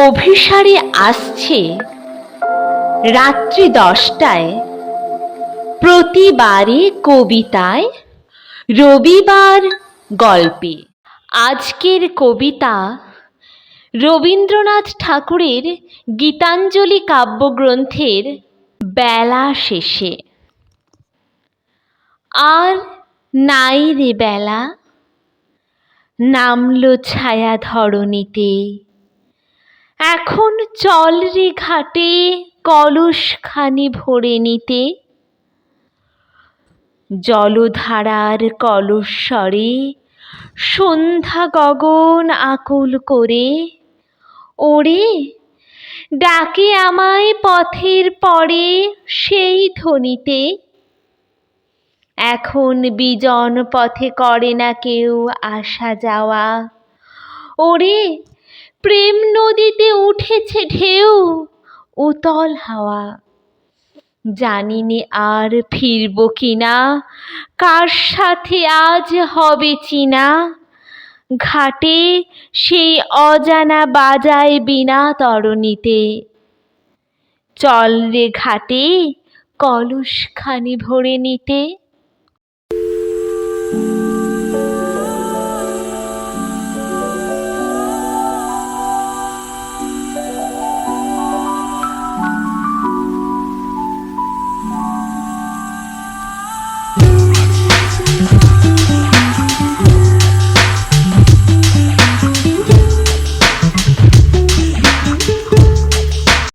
অভিসারে আসছে রাত্রি 10টায়, প্রতিবারে কবিতায়, রবিবার গল্পে। আজকের কবিতা রবীন্দ্রনাথ ঠাকুরের গীতাঞ্জলি কাব্যগ্রন্থের বেলা শেষে। আর নাই রে বেলা, নামলো ছায়া ধরণীতে। এখন চল রে ঘাটে কলসখানি ভরে নিতে। জলধারার কলস্বরে সন্ধ্যা গগন আকুল করে ওরে ডাকে আমায় পথের পরে সেই ধ্বনিতে। এখন বিজন পথে করে না কেউ আসা যাওয়া। ওরে প্রেম নদীতে উঠেছে ঢেউ উতল হাওয়া। জানিনে আর ফিরব কিনা, কার সাথে আজ হবে চিনা। ঘাটে সেই অজানা বাজায় বীণা তরণীতে। চল রে ঘাটে কলসখানি ভরে নিতে।